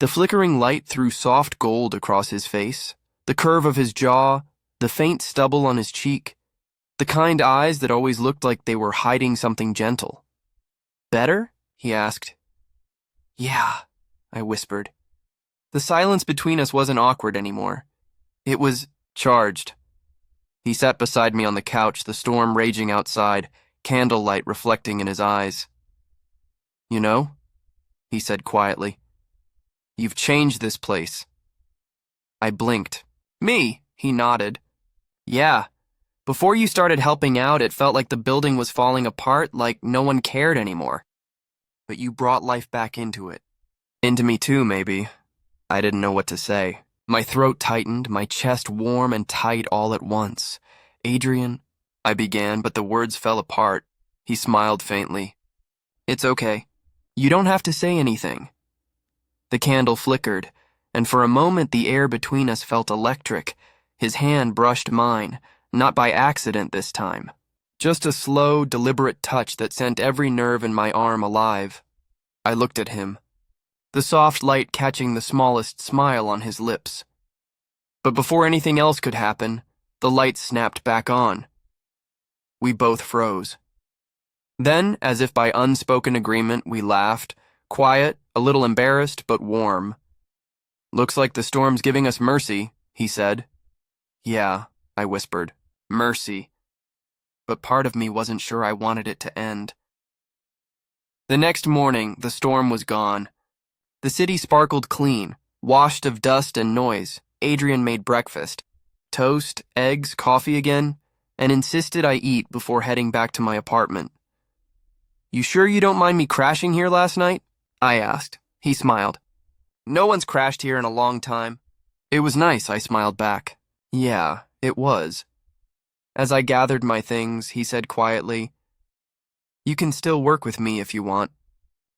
The flickering light threw soft gold across his face, the curve of his jaw, the faint stubble on his cheek, the kind eyes that always looked like they were hiding something gentle. "Better?" he asked. "Yeah," I whispered. The silence between us wasn't awkward anymore. It was charged. He sat beside me on the couch, the storm raging outside, candlelight reflecting in his eyes. "You know," he said quietly, "you've changed this place." I blinked. "Me?" he nodded. "Yeah. Before you started helping out, it felt like the building was falling apart, like no one cared anymore. But you brought life back into it. Into me too, maybe." I didn't know what to say. My throat tightened, my chest warm and tight all at once. "Adrian," I began, but the words fell apart. He smiled faintly. "It's okay. You don't have to say anything." The candle flickered, and for a moment the air between us felt electric. His hand brushed mine, not by accident this time. Just a slow, deliberate touch that sent every nerve in my arm alive. I looked at him, the soft light catching the smallest smile on his lips. But before anything else could happen, the light snapped back on. We both froze. Then, as if by unspoken agreement, we laughed, quiet, a little embarrassed, but warm. "Looks like the storm's giving us mercy," he said. "Yeah," I whispered, "mercy." But part of me wasn't sure I wanted it to end. The next morning, the storm was gone. The city sparkled clean, washed of dust and noise. Adrian made breakfast. Toast, eggs, coffee again, and insisted I eat before heading back to my apartment. "You sure you don't mind me crashing here last night?" I asked. He smiled. "No one's crashed here in a long time." "It was nice," I smiled back. "Yeah, it was." As I gathered my things, he said quietly, "You can still work with me if you want.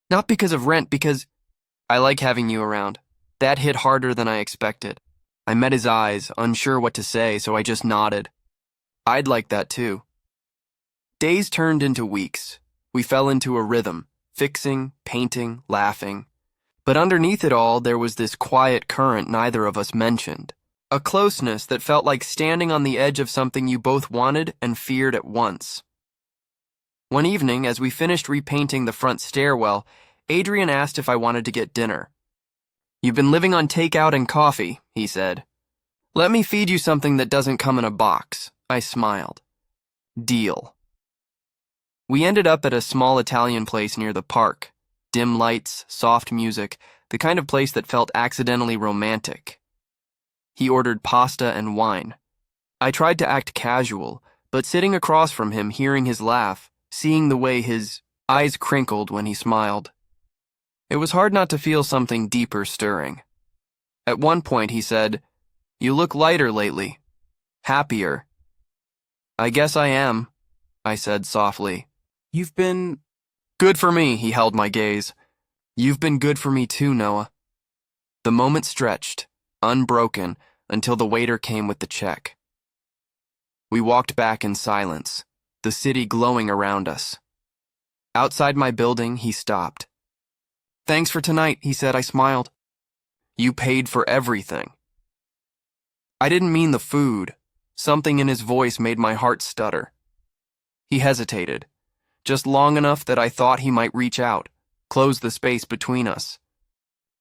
Not because of rent, because I like having you around." That hit harder than I expected. I met his eyes, unsure what to say, so I just nodded. I'd like that too. Days turned into weeks. We fell into a rhythm, fixing, painting, laughing. But underneath it all, there was this quiet current neither of us mentioned. A closeness that felt like standing on the edge of something you both wanted and feared at once. One evening, as we finished repainting the front stairwell, Adrian asked if I wanted to get dinner. "You've been living on takeout and coffee," he said. "Let me feed you something that doesn't come in a box." I smiled. Deal. We ended up at a small Italian place near the park. Dim lights, soft music, the kind of place that felt accidentally romantic. He ordered pasta and wine. I tried to act casual, but sitting across from him, hearing his laugh, seeing the way his eyes crinkled when he smiled, it was hard not to feel something deeper stirring. At one point he said, "You look lighter lately. Happier." "I guess I am," I said softly. "You've been good for me," he held my gaze. "You've been good for me too, Noah." The moment stretched, unbroken, until the waiter came with the check. We walked back in silence, the city glowing around us. Outside my building, he stopped. "Thanks for tonight," he said. I smiled. "You paid for everything." I didn't mean the food. Something in his voice made my heart stutter. He hesitated, just long enough that I thought he might reach out, close the space between us.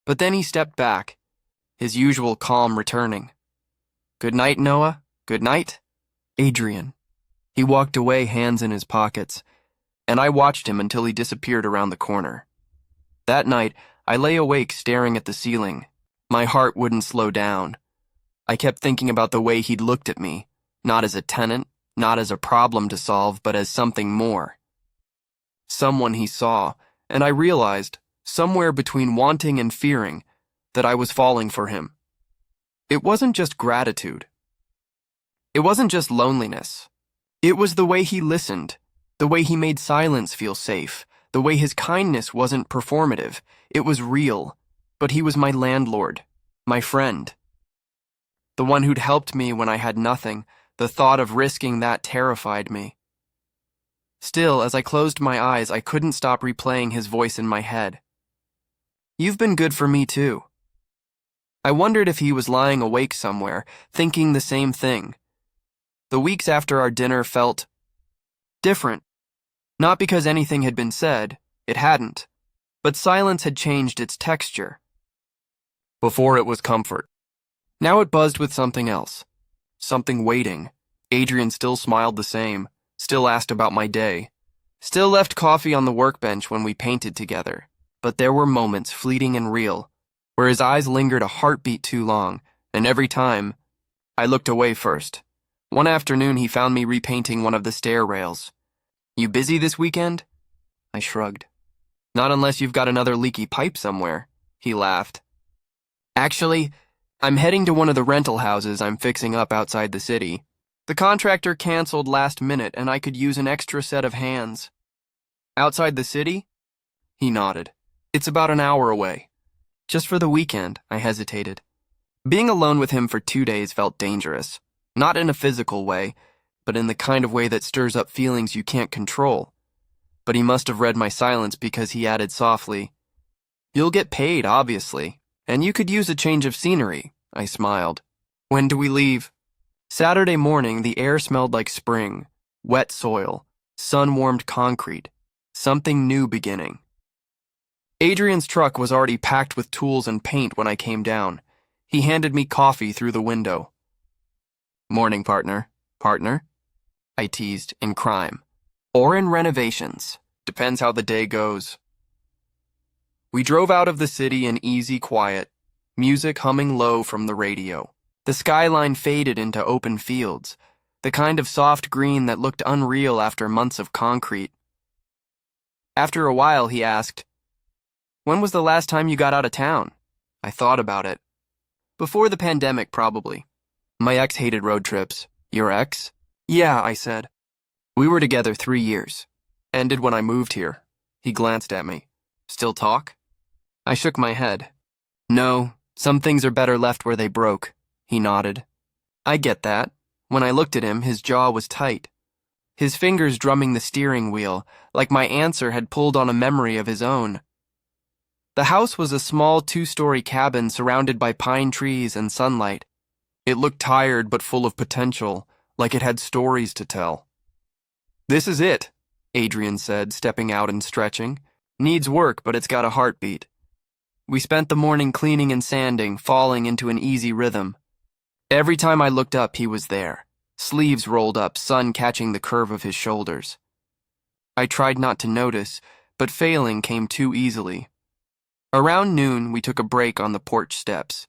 But then he stepped back, his usual calm returning. "Good night, Noah. Good night, Adrian." He walked away, hands in his pockets, and I watched him until he disappeared around the corner. That night, I lay awake staring at the ceiling. My heart wouldn't slow down. I kept thinking about the way he'd looked at me, not as a tenant, not as a problem to solve, but as something more. Someone he saw, and I realized, somewhere between wanting and fearing, that I was falling for him. It wasn't just gratitude. It wasn't just loneliness. It was the way he listened, the way he made silence feel safe, the way his kindness wasn't performative. It was real, but he was my landlord, my friend. The one who'd helped me when I had nothing. The thought of risking that terrified me. Still, as I closed my eyes, I couldn't stop replaying his voice in my head. "You've been good for me too." I wondered if he was lying awake somewhere, thinking the same thing. The weeks after our dinner felt different. Not because anything had been said, it hadn't, but silence had changed its texture. Before it was comfort. Now it buzzed with something else. Something waiting. Adrian still smiled the same, still asked about my day, still left coffee on the workbench when we painted together. But there were moments, fleeting and real, where his eyes lingered a heartbeat too long, and every time, I looked away first. One afternoon he found me repainting one of the stair rails. "You busy this weekend?" I shrugged. "Not unless you've got another leaky pipe somewhere," he laughed. "Actually, I'm heading to one of the rental houses I'm fixing up outside the city. The contractor canceled last minute and I could use an extra set of hands." "Outside the city?" He nodded. "It's about an hour away." "Just for the weekend," I hesitated. Being alone with him for 2 days felt dangerous. Not in a physical way, but in the kind of way that stirs up feelings you can't control. But he must have read my silence because he added softly, "You'll get paid, obviously, and you could use a change of scenery." I smiled. "When do we leave?" Saturday morning, the air smelled like spring, wet soil, sun-warmed concrete, something new beginning. Adrian's truck was already packed with tools and paint when I came down. He handed me coffee through the window. "Morning, partner." "Partner?" I teased, in crime. "Or in renovations. Depends how the day goes." We drove out of the city in easy quiet, music humming low from the radio. The skyline faded into open fields, the kind of soft green that looked unreal after months of concrete. After a while, he asked, "When was the last time you got out of town?" I thought about it. "Before the pandemic, probably. My ex hated road trips." "Your ex?" "Yeah," I said. "We were together 3 years. Ended when I moved here." He glanced at me. "Still talk?" I shook my head. "No, some things are better left where they broke." He nodded. "I get that." When I looked at him, his jaw was tight. His fingers drumming the steering wheel, like my answer had pulled on a memory of his own. The house was a small 2-story cabin surrounded by pine trees and sunlight. It looked tired but full of potential, like it had stories to tell. "This is it," Adrian said, stepping out and stretching. "Needs work, but it's got a heartbeat." We spent the morning cleaning and sanding, falling into an easy rhythm. Every time I looked up, he was there, sleeves rolled up, sun catching the curve of his shoulders. I tried not to notice, but failing came too easily. Around noon, we took a break on the porch steps.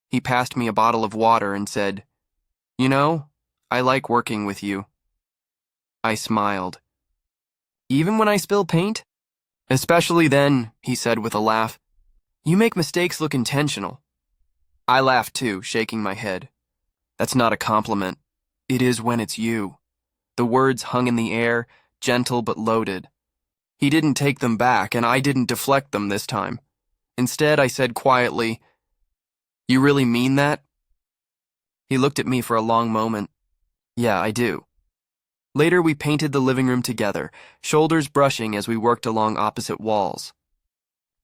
He passed me a bottle of water and said, "You know, I like working with you." I smiled. "Even when I spill paint?" "Especially then," he said with a laugh. "You make mistakes look intentional." I laughed too, shaking my head. "That's not a compliment. It is when it's you." The words hung in the air, gentle but loaded. He didn't take them back, and I didn't deflect them this time. Instead, I said quietly, "You really mean that?" He looked at me for a long moment. "Yeah, I do." Later, we painted the living room together, shoulders brushing as we worked along opposite walls.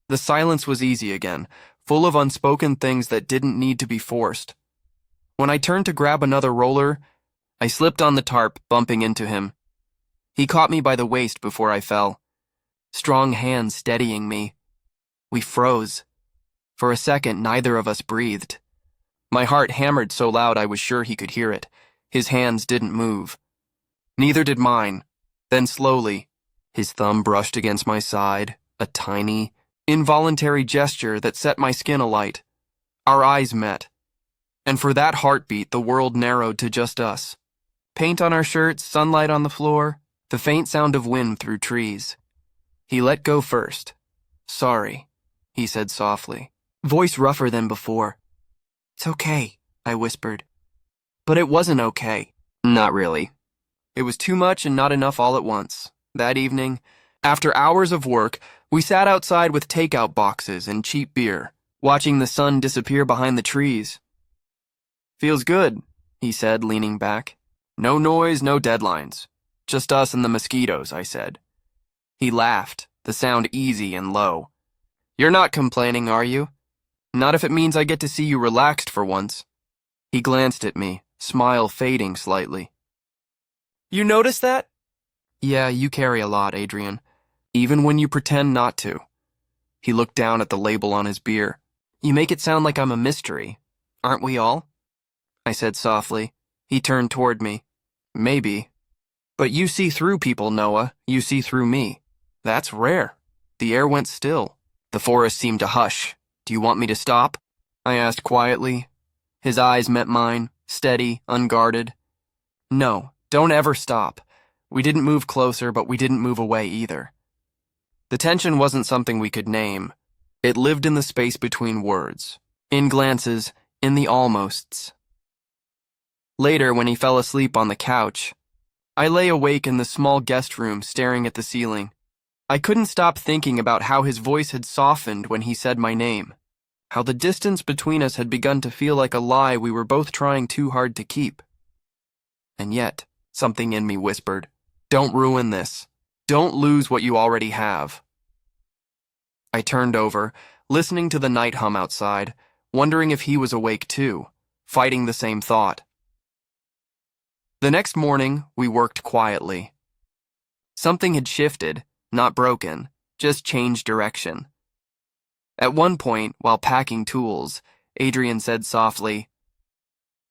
The silence was easy again, full of unspoken things that didn't need to be forced. When I turned to grab another roller, I slipped on the tarp, bumping into him. He caught me by the waist before I fell, strong hands steadying me. We froze. For a second, neither of us breathed. My heart hammered so loud I was sure he could hear it. His hands didn't move. Neither did mine. Then slowly, his thumb brushed against my side, a tiny, involuntary gesture that set my skin alight. Our eyes met. And for that heartbeat, the world narrowed to just us. Paint on our shirts, sunlight on the floor, the faint sound of wind through trees. He let go first. "Sorry," he said softly, voice rougher than before. "It's okay," I whispered. But it wasn't okay. Not really. It was too much and not enough all at once. That evening, after hours of work, we sat outside with takeout boxes and cheap beer, watching the sun disappear behind the trees. "Feels good," he said, leaning back. "No noise, no deadlines. Just us and the mosquitoes," I said. He laughed, the sound easy and low. "You're not complaining, are you?" Not if it means I get to see you relaxed for once. He glanced at me, smile fading slightly. You notice that? Yeah, you carry a lot, Adrian. Even when you pretend not to. He looked down at the label on his beer. You make it sound like I'm a mystery. Aren't we all? I said softly. He turned toward me. Maybe. But you see through people, Noah. You see through me. That's rare. The air went still. The forest seemed to hush. Do you want me to stop? I asked quietly. His eyes met mine, steady, unguarded. No, don't ever stop. We didn't move closer, but we didn't move away either. The tension wasn't something we could name. It lived in the space between words, in glances, in the almosts. Later, when he fell asleep on the couch, I lay awake in the small guest room staring at the ceiling. I couldn't stop thinking about how his voice had softened when he said my name, how the distance between us had begun to feel like a lie we were both trying too hard to keep. And yet, something in me whispered, don't ruin this. Don't lose what you already have. I turned over, listening to the night hum outside, wondering if he was awake too, fighting the same thought. The next morning, we worked quietly. Something had shifted, not broken, just changed direction. At one point, while packing tools, Adrian said softly,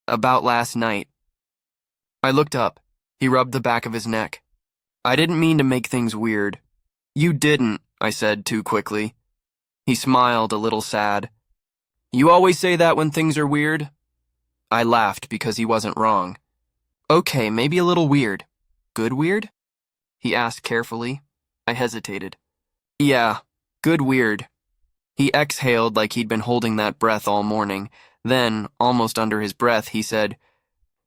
"About last night." I looked up. He rubbed the back of his neck. I didn't mean to make things weird. You didn't, I said too quickly. He smiled, a little sad. You always say that when things are weird? I laughed because he wasn't wrong. Okay, maybe a little weird. Good weird? He asked carefully. I hesitated. Yeah, good weird. He exhaled like he'd been holding that breath all morning. Then, almost under his breath, he said,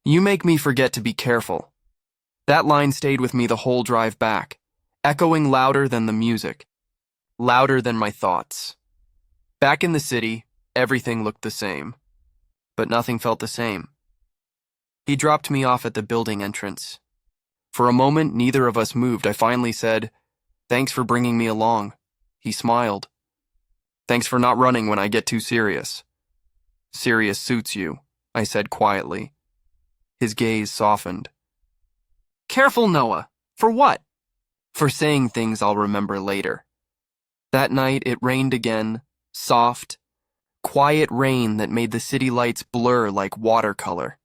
You make me forget to be careful. That line stayed with me the whole drive back, echoing louder than the music, louder than my thoughts. Back in the city, everything looked the same, but nothing felt the same. He dropped me off at the building entrance. For a moment, neither of us moved. I finally said, Thanks for bringing me along. He smiled. Thanks for not running when I get too serious. Serious suits you, I said quietly. His gaze softened. Careful, Noah. For what? For saying things I'll remember later. That night it rained again, soft, quiet rain that made the city lights blur like watercolor.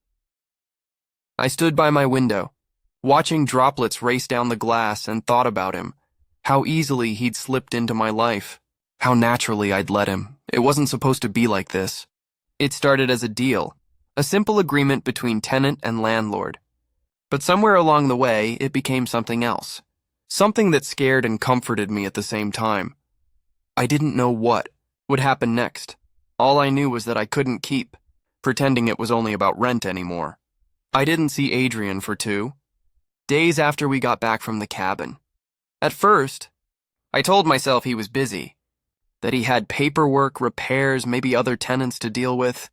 I stood by my window, watching droplets race down the glass, and thought about him, how easily he'd slipped into my life, how naturally I'd let him. It wasn't supposed to be like this. It started as a deal, a simple agreement between tenant and landlord. But somewhere along the way, it became something else, something that scared and comforted me at the same time. I didn't know what would happen next. All I knew was that I couldn't keep pretending it was only about rent anymore. I didn't see Adrian for 2 days after we got back from the cabin. At first, I told myself he was busy, that he had paperwork, repairs, maybe other tenants to deal with.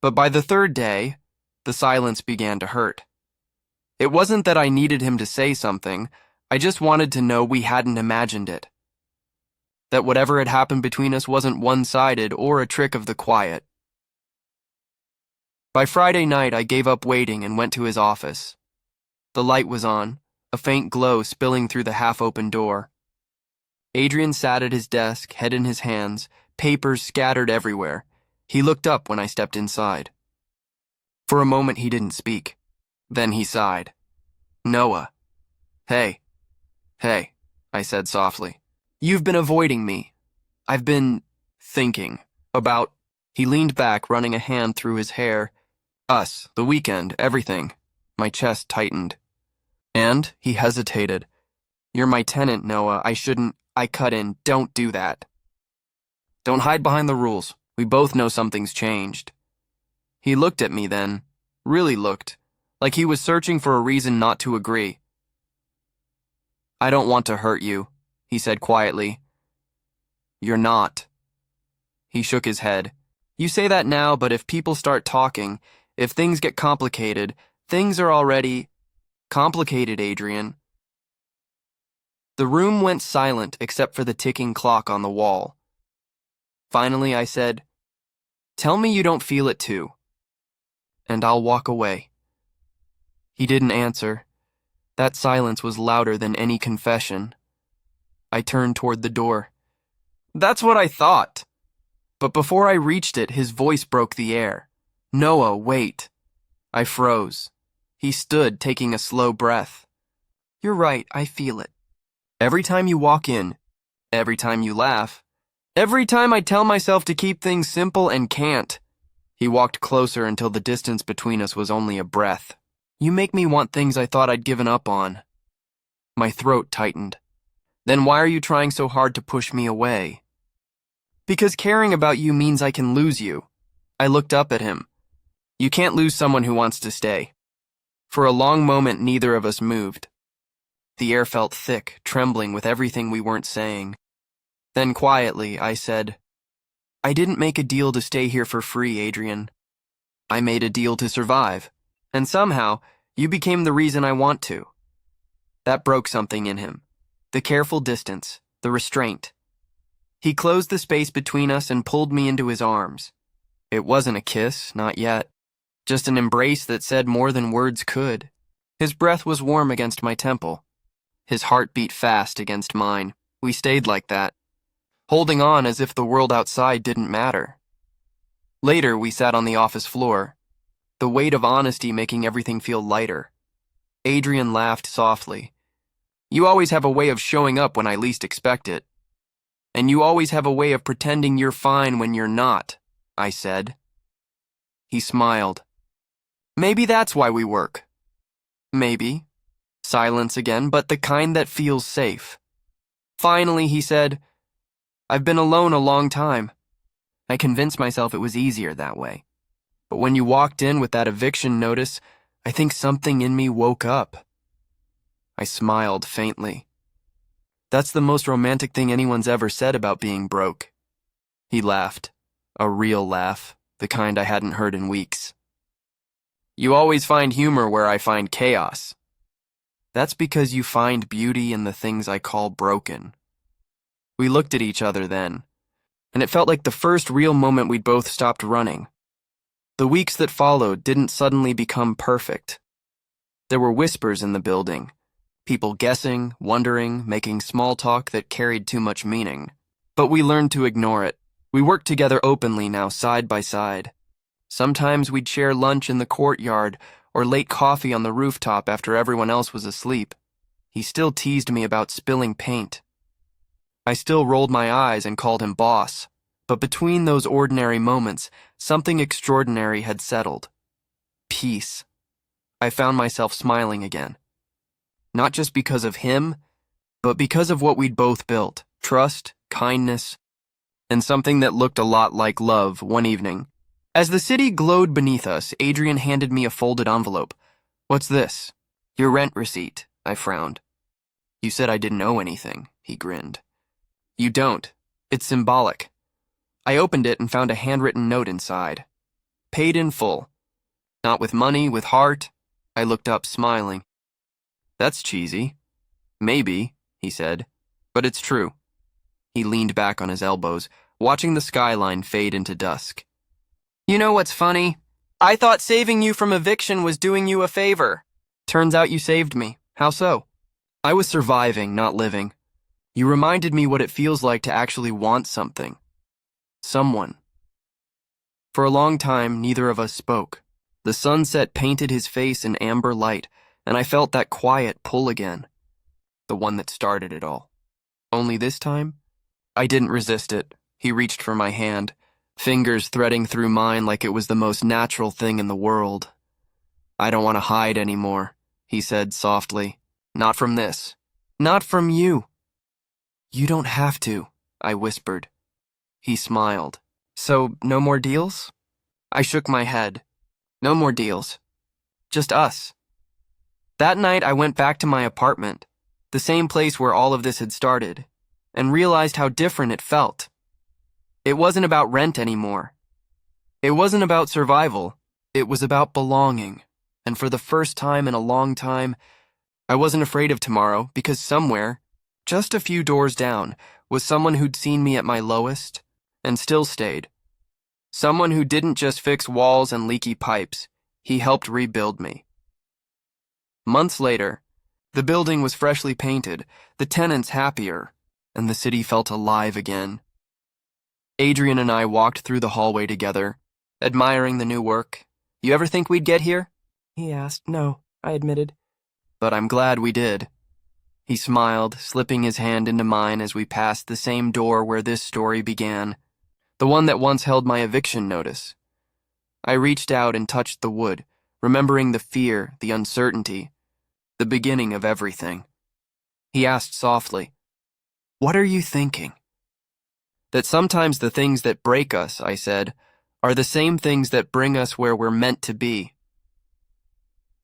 But by the 3rd day, the silence began to hurt. It wasn't that I needed him to say something, I just wanted to know we hadn't imagined it. That whatever had happened between us wasn't one-sided or a trick of the quiet. By Friday night, I gave up waiting and went to his office. The light was on, a faint glow spilling through the half-open door. Adrian sat at his desk, head in his hands, papers scattered everywhere. He looked up when I stepped inside. For a moment, he didn't speak. Then he sighed. Noah. Hey, I said softly. You've been avoiding me. I've been thinking about... He leaned back, running a hand through his hair. Us, the weekend, everything. My chest tightened. And he hesitated. You're my tenant, Noah. I cut in. Don't do that. Don't hide behind the rules. We both know something's changed. He looked at me then, really looked, like he was searching for a reason not to agree. I don't want to hurt you, he said quietly. You're not. He shook his head. You say that now, but if people start talking, if things get complicated, things are already complicated, Adrian. The room went silent except for the ticking clock on the wall. Finally, I said, Tell me you don't feel it too, and I'll walk away. He didn't answer. That silence was louder than any confession. I turned toward the door. That's what I thought. But before I reached it, his voice broke the air. Noah, wait. I froze. He stood, taking a slow breath. You're right, I feel it. Every time you walk in, every time you laugh, every time I tell myself to keep things simple and can't. He walked closer until the distance between us was only a breath. You make me want things I thought I'd given up on. My throat tightened. Then why are you trying so hard to push me away? Because caring about you means I can lose you. I looked up at him. You can't lose someone who wants to stay. For a long moment, neither of us moved. The air felt thick, trembling with everything we weren't saying. Then quietly, I said, I didn't make a deal to stay here for free, Adrian. I made a deal to survive. And somehow, you became the reason I want to. That broke something in him. The careful distance, the restraint. He closed the space between us and pulled me into his arms. It wasn't a kiss, not yet. Just an embrace that said more than words could. His breath was warm against my temple. His heart beat fast against mine. We stayed like that, holding on as if the world outside didn't matter. Later, we sat on the office floor, the weight of honesty making everything feel lighter. Adrian laughed softly. You always have a way of showing up when I least expect it. And you always have a way of pretending you're fine when you're not, I said. He smiled. Maybe that's why we work. Maybe. Silence again, but the kind that feels safe. Finally, he said, I've been alone a long time. I convinced myself it was easier that way. But when you walked in with that eviction notice, I think something in me woke up. I smiled faintly. That's the most romantic thing anyone's ever said about being broke. He laughed. A real laugh, the kind I hadn't heard in weeks. You always find humor where I find chaos. That's because you find beauty in the things I call broken. We looked at each other then, and it felt like the first real moment we'd both stopped running. The weeks that followed didn't suddenly become perfect. There were whispers in the building, people guessing, wondering, making small talk that carried too much meaning. But we learned to ignore it. We worked together openly now, side by side. Sometimes we'd share lunch in the courtyard or late coffee on the rooftop after everyone else was asleep. He still teased me about spilling paint. I still rolled my eyes and called him boss. But between those ordinary moments, something extraordinary had settled. Peace. I found myself smiling again. Not just because of him, but because of what we'd both built. Trust, kindness, and something that looked a lot like love one evening. As the city glowed beneath us, Adrian handed me a folded envelope. What's this? Your rent receipt, I frowned. You said I didn't owe anything, he grinned. You don't. It's symbolic. I opened it and found a handwritten note inside. Paid in full. Not with money, with heart. I looked up, smiling. That's cheesy. Maybe, he said, but it's true. He leaned back on his elbows, watching the skyline fade into dusk. You know what's funny? I thought saving you from eviction was doing you a favor. Turns out you saved me. How so? I was surviving, not living. You reminded me what it feels like to actually want something. Someone. For a long time, neither of us spoke. The sunset painted his face in amber light, and I felt that quiet pull again. The one that started it all. Only this time, I didn't resist it. He reached for my hand, fingers threading through mine like it was the most natural thing in the world. I don't want to hide anymore, he said softly. Not from this. Not from you. You don't have to, I whispered. He smiled. So, no more deals? I shook my head. No more deals. Just us. That night I went back to my apartment, the same place where all of this had started, and realized how different it felt. It wasn't about rent anymore. It wasn't about survival. It was about belonging. And for the first time in a long time, I wasn't afraid of tomorrow because somewhere, just a few doors down, was someone who'd seen me at my lowest and still stayed. Someone who didn't just fix walls and leaky pipes, he helped rebuild me. Months later, the building was freshly painted, the tenants happier, and the city felt alive again. Adrian and I walked through the hallway together, admiring the new work. You ever think we'd get here? He asked. No, I admitted. But I'm glad we did. He smiled, slipping his hand into mine as we passed the same door where this story began, the one that once held my eviction notice. I reached out and touched the wood, remembering the fear, the uncertainty, the beginning of everything. He asked softly, "What are you thinking?" That sometimes the things that break us, I said, are the same things that bring us where we're meant to be.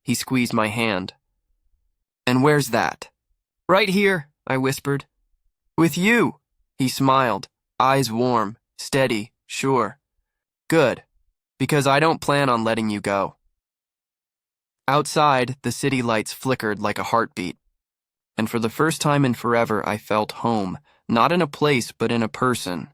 He squeezed my hand. And where's that? Right here, I whispered. With you, he smiled, eyes warm, steady, sure. Good, because I don't plan on letting you go. Outside, the city lights flickered like a heartbeat. And for the first time in forever, I felt home, not in a place, but in a person.